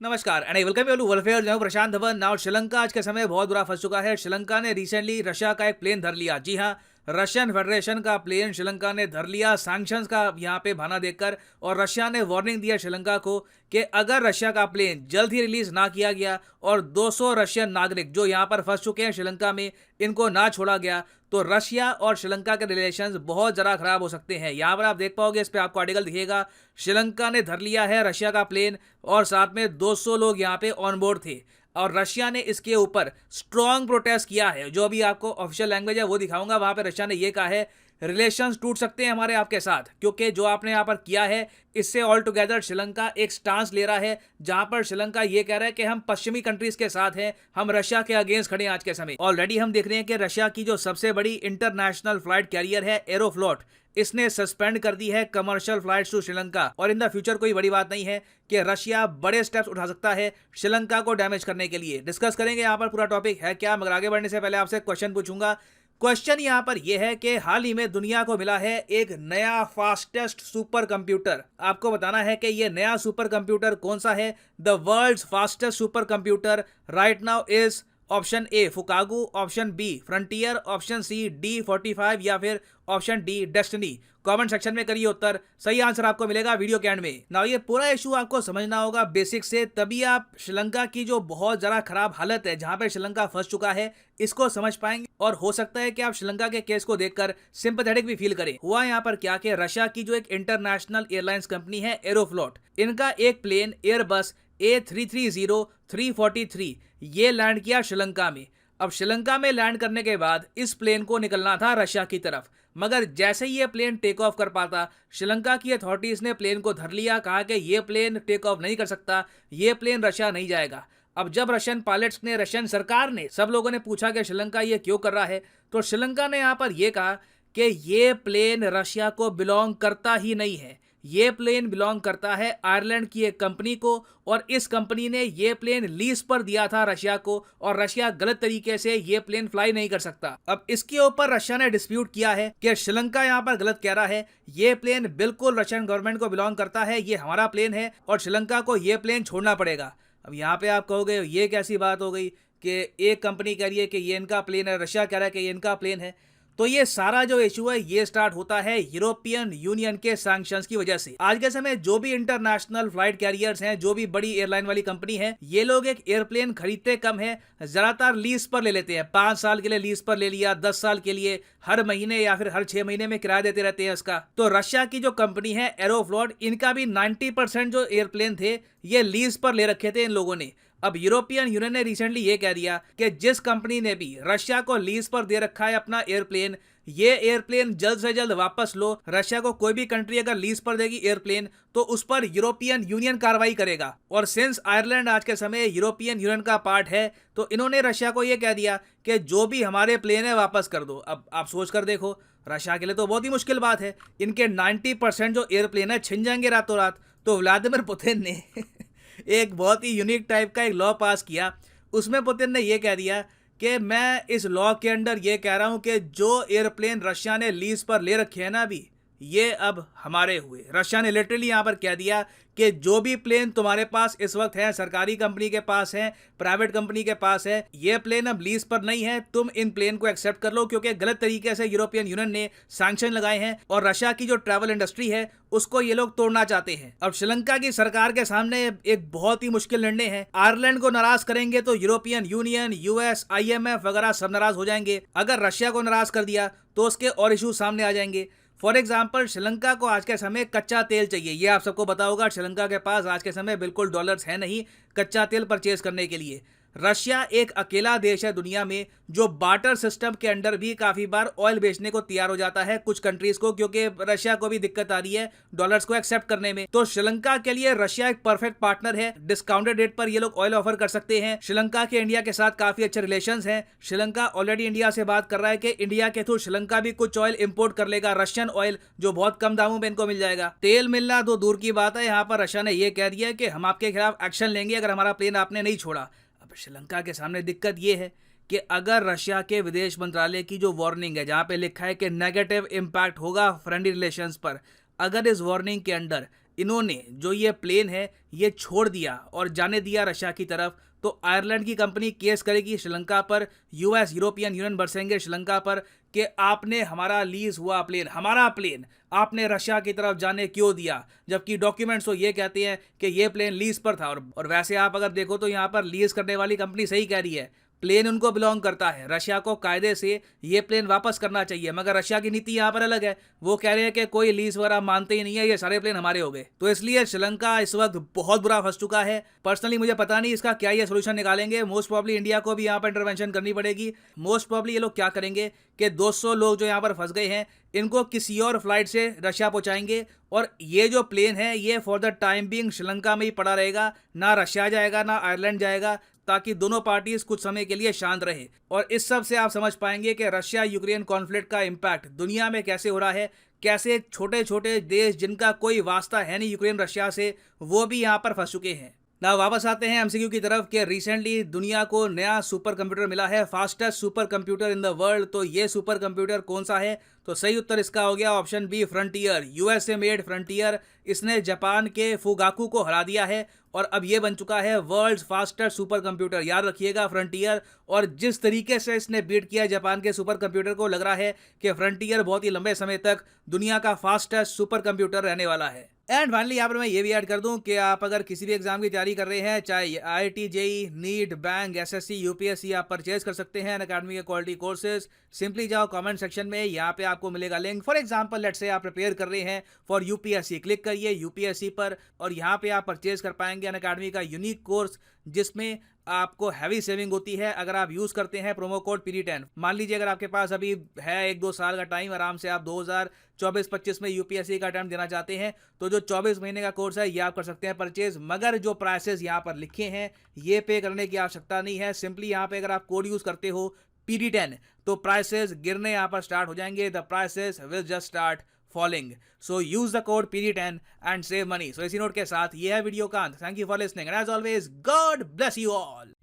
नमस्कार and I welcome you to welfare. मैं Prashant Dhawan. Now Sri Lanka आज के समय बहुत बुरा फंस चुका है। श्रीलंका ने रिसेंटली रशिया का एक प्लेन धर लिया। जी हाँ, रशियन फेडरेशन का प्लेन श्रीलंका ने धर लिया सैंक्शंस का यहाँ पे बहाना देकर। और रशिया ने वार्निंग दिया श्रीलंका को कि अगर रशिया का प्लेन जल्द ही रिलीज ना किया गया और 200 रशियन नागरिक जो यहाँ पर फंस चुके हैं श्रीलंका में, इनको ना छोड़ा गया तो रशिया और श्रीलंका के रिलेशंस बहुत ज़रा खराब हो सकते हैं। यहाँ पर आप देख पाओगे, इस पे आपको आर्टिकल दिखेगा। श्रीलंका ने धर लिया है रशिया का प्लेन और साथ में 200 लोग यहाँ पे ऑन बोर्ड थे और रशिया ने इसके ऊपर स्ट्रॉन्ग प्रोटेस्ट किया है। जो अभी आपको ऑफिशियल लैंग्वेज है वो दिखाऊंगा। वहां पे रशिया ने ये कहा है रिलेशंस टूट सकते हैं हमारे आपके साथ, क्योंकि जो आपने यहाँ पर किया है इससे ऑल टुगेदर श्रीलंका एक स्टांस ले रहा है जहां पर श्रीलंका ये कह रहा है कि हम पश्चिमी कंट्रीज के साथ हैं, हम रशिया के अगेंस्ट खड़े हैं। आज के समय ऑलरेडी हम देख रहे हैं कि रशिया की जो सबसे बड़ी इंटरनेशनल फ्लाइट कैरियर है एरोफ्लोट, इसने सस्पेंड कर दी है कमर्शियल फ्लाइट्स टू श्रीलंका। और इन द फ्यूचर कोई बड़ी बात नहीं है कि रशिया बड़े स्टेप्स उठा सकता है श्रीलंका को डैमेज करने के लिए। डिस्कस करेंगे यहाँ पर पूरा टॉपिक है क्या, मगर आगे बढ़ने से पहले आपसे क्वेश्चन पूछूंगा। क्वेश्चन यहाँ पर यह है कि हाल ही में दुनिया को मिला है एक नया फास्टेस्ट सुपर कंप्यूटर। आपको बताना है कि यह नया सुपर कंप्यूटर कौन सा है। The world's fastest super computer right now is option A Fugaku, option B Frontier, option C D45 या फिर option D Destiny. Comment section में करिए उत्तर। सही आंसर आपको मिलेगा वीडियो के एंड में। नाउ ये पूरा इशू आपको समझना होगा बेसिक से, तभी आप श्रीलंका की जो बहुत ज़रा खराब हालत है जहां पे श्रीलंका फंस चुका है इसको समझ पाएंगे। और हो सकता है कि आप श्रीलंका के केस को देखकर सिंपैथेटिक भी फील करें। हुआ यहाँ पर क्या कि रशिया की जो एक इंटरनेशनल एयरलाइंस कंपनी है एरोफ्लोट, इनका एक प्लेन एयरबस A330-343 ये लैंड किया श्रीलंका में। अब श्रीलंका में लैंड करने के बाद इस प्लेन को निकलना था रशिया की तरफ, मगर जैसे ही ये प्लेन टेक ऑफ कर पाता श्रीलंका की अथॉरिटीज ने प्लेन को धर लिया। कहा कि ये प्लेन टेक ऑफ नहीं कर सकता, ये प्लेन रशिया नहीं जाएगा। अब जब रशियन पायलट्स ने, रशियन सरकार ने, सब लोगों ने पूछा कि श्रीलंका ये क्यों कर रहा है, तो श्रीलंका ने यहाँ पर यह कहा कि ये प्लेन रशिया को बिलोंग करता ही नहीं है। ये प्लेन बिलोंग करता है आयरलैंड की एक कंपनी को और इस कंपनी ने ये प्लेन लीज पर दिया था रशिया को और रशिया गलत तरीके से ये प्लेन फ्लाई नहीं कर सकता। अब इसके ऊपर रशिया ने डिस्प्यूट किया है कि श्रीलंका यहाँ पर गलत कह रहा है, ये प्लेन बिल्कुल रशियन गवर्नमेंट को बिलोंग करता है, ये हमारा प्लेन है और श्रीलंका को ये प्लेन छोड़ना पड़ेगा। अब यहाँ पे आप कहोगे ये कैसी बात हो गई कि एक कंपनी कह रही है कि ये इनका प्लेन है, रशिया कह रहा है कि ये इनका प्लेन है। तो ये सारा जो इशू है ये स्टार्ट होता है यूरोपियन यूनियन के सैंक्शंस की वजह से। आज के समय जो भी इंटरनेशनल फ्लाइट कैरियर्स हैं, जो भी बड़ी एयरलाइन वाली कंपनी है, ये लोग एक एयरप्लेन खरीदते कम है, ज्यादातर लीज पर ले लेते हैं। 5 साल के लिए लीज पर ले लिया, 10 साल के लिए, हर महीने या फिर हर 6 महीने में किराया देते रहते हैं इसका। तो रशिया की जो कंपनी है एरोफ्लोट, इनका भी 90% जो एयरप्लेन थे ये लीज पर ले रखे थे इन लोगों ने। अब यूरोपियन यूनियन ने रिसेंटली ये कह दिया कि जिस कंपनी ने भी रशिया को लीज पर दे रखा है अपना एयरप्लेन, ये एयरप्लेन जल्द से जल्द वापस लो। रशिया को कोई भी कंट्री अगर लीज पर देगी एयरप्लेन तो उस पर यूरोपियन यूनियन कार्रवाई करेगा। और सिंस आयरलैंड आज के समय यूरोपियन यूनियन का पार्ट है तो इन्होंने रशिया को ये कह दिया कि जो भी हमारे प्लेन है वापस कर दो। अब आप सोच कर देखो, रशिया के लिए तो बहुत ही मुश्किल बात है, इनके 90% जो एयरप्लेन है छिन जाएंगे रातों रात। तो व्लादिमीर पुतिन ने एक बहुत ही यूनिक टाइप का एक लॉ पास किया। उसमें पुतिन ने यह कह दिया कि मैं इस लॉ के अंडर ये कह रहा हूं कि जो एयरप्लेन रशिया ने लीज पर ले रखे हैं ना अभी, ये अब हमारे हुए। रशिया ने लिटरली यहां पर कह दिया कि जो भी प्लेन तुम्हारे पास इस वक्त है, सरकारी कंपनी के पास है, प्राइवेट कंपनी के पास है, ये प्लेन अब लीज पर नहीं है, तुम इन प्लेन को एक्सेप्ट कर लो, क्योंकि गलत तरीके से यूरोपियन यूनियन ने सैंक्शन लगाए हैं और रशिया की जो ट्रैवल इंडस्ट्री है उसको ये लोग तोड़ना चाहते हैं। अब श्रीलंका की सरकार के सामने एक बहुत ही मुश्किल निर्णय है। आयरलैंड को नाराज करेंगे तो यूरोपियन यूनियन, US, IMF वगैरह सब नाराज हो जाएंगे। अगर रशिया को नाराज कर दिया तो उसके और इशू सामने आ जाएंगे। फॉर एग्जाम्पल, श्रीलंका को आज के समय कच्चा तेल चाहिए। ये आप सबको पता होगा, श्रीलंका के पास आज के समय बिल्कुल डॉलर्स है नहीं कच्चा तेल परचेज करने के लिए। रशिया एक अकेला देश है दुनिया में जो बार्टर सिस्टम के अंडर भी काफी बार ऑयल बेचने को तैयार हो जाता है कुछ कंट्रीज को, क्योंकि रशिया को भी दिक्कत आ रही है डॉलर्स को एक्सेप्ट करने में। तो श्रीलंका के लिए रशिया एक परफेक्ट पार्टनर है। डिस्काउंटेड रेट पर ये लोग ऑयल ऑफर कर सकते हैं। श्रीलंका के इंडिया के साथ काफी अच्छे रिलेशंस हैं। श्रीलंका ऑलरेडी इंडिया से बात कर रहा है कि इंडिया के थ्रू श्रीलंका भी कुछ ऑयल इंपोर्ट कर लेगा, रशियन ऑयल, जो बहुत कम दामों में इनको मिल जाएगा। तेल मिलना तो दूर की बात है, यहाँ पर रशिया ने यह कह दिया कि हम आपके खिलाफ एक्शन लेंगे अगर हमारा प्लेन आपने नहीं छोड़ा। श्रीलंका के सामने दिक्कत यह है कि अगर रशिया के विदेश मंत्रालय की जो वार्निंग है जहां पे लिखा है कि नेगेटिव इंपैक्ट होगा फ्रेंडली रिलेशंस पर, अगर इस वार्निंग के अंडर इन्होंने जो ये प्लेन है ये छोड़ दिया और जाने दिया रशिया की तरफ, तो आयरलैंड की कंपनी केस करेगी श्रीलंका पर, यूएस यूरोपियन यूनियन बरसेंगे श्रीलंका पर कि आपने हमारा लीज हुआ प्लेन, हमारा प्लेन आपने रशिया की तरफ जाने क्यों दिया, जबकि डॉक्यूमेंट्स तो ये कहते हैं कि ये प्लेन लीज पर था। और वैसे आप अगर देखो तो यहाँ पर लीज करने वाली कंपनी सही कह रही है, प्लेन उनको बिलोंग करता है, रशिया को कायदे से ये प्लेन वापस करना चाहिए, मगर रशिया की नीति यहाँ पर अलग है। वो कह रहे हैं कि कोई लीज वगैरह मानते ही नहीं है, ये सारे प्लेन हमारे हो गए। तो इसलिए श्रीलंका इस वक्त बहुत बुरा फंस चुका है। पर्सनली मुझे पता नहीं इसका क्या ये सोल्यूशन निकालेंगे। मोस्ट प्रॉब्ली इंडिया को भी यहाँ पर इंटरवेंशन करनी पड़ेगी। मोस्ट प्रॉब्ली ये लोग क्या करेंगे कि 200 लोग जो यहाँ पर फंस गए हैं इनको किसी और फ्लाइट से रशिया पहुंचाएंगे, और ये जो प्लेन है ये for the time being Sri Lanka में ही पड़ा रहेगा, ना रशिया जाएगा ना आयरलैंड जाएगा, ताकि दोनों पार्टीज कुछ समय के लिए शांत रहे। और इस सब से आप समझ पाएंगे कि रशिया यूक्रेन कॉन्फ्लिक्ट का इम्पैक्ट दुनिया में कैसे हो रहा है, कैसे छोटे छोटे देश जिनका कोई वास्ता है नहीं यूक्रेन रशिया से, वो भी यहाँ पर फंस चुके हैं। ना वापस आते हैं एमसीक्यू की तरफ कि रिसेंटली दुनिया को नया सुपर कंप्यूटर मिला है, fastest super computer in the world. तो ये सुपर कंप्यूटर कौन सा है? तो सही उत्तर इसका हो गया option B, frontier, USA made frontier. इसने जापान के फुगाकू को हरा दिया है और अब ये बन चुका है वर्ल्ड फास्टेस्ट सुपर कंप्यूटर। याद रखिएगा फ्रंटियर। और जिस तरीके से इसने बीट किया जापान के सुपर कंप्यूटर को, लग रहा है कि फ्रंटियर बहुत ही लंबे समय तक दुनिया का फास्टेस्ट सुपर कंप्यूटर रहने वाला है। एंड फाइनली यहाँ पर मैं ये भी ऐड कर दूं कि आप अगर किसी भी एग्जाम की तैयारी कर रहे हैं, चाहे IIT, JEE, NEET, bank, SSC, UPSC, आप परचेज कर सकते हैं अनअकैडमी के क्वालिटी कोर्सेज। सिंपली जाओ कमेंट सेक्शन में, यहाँ पे आपको मिलेगा link. For example let's say आप प्रिपेयर कर रहे हैं फॉर यूपीएससी, क्लिक करिए यूपीएससी पर और यहाँ पे आप परचेज कर पाएंगे अनअकैडमी का यूनिक कोर्स, जिसमें आपको हैवी सेविंग होती है अगर आप यूज करते हैं प्रोमो कोड PD10। मान लीजिए अगर आपके पास अभी है 1-2 साल का टाइम, आराम से आप 2024-25 में यूपीएससी का अटेम्प्ट देना चाहते हैं, तो जो 24 महीने का कोर्स है ये आप कर सकते हैं परचेज। मगर जो प्राइसेस यहाँ पर लिखे हैं ये पे करने की आवश्यकता नहीं है। सिंपली यहाँ पे अगर आप कोड यूज करते हो PD10 तो प्राइसेस गिरने यहाँ पर स्टार्ट हो जाएंगे। The prices will just start falling. So use the code PD10 and save money. So इसी नोट के साथ ये है वीडियो का अंत। Thank you for listening and as always God bless you all.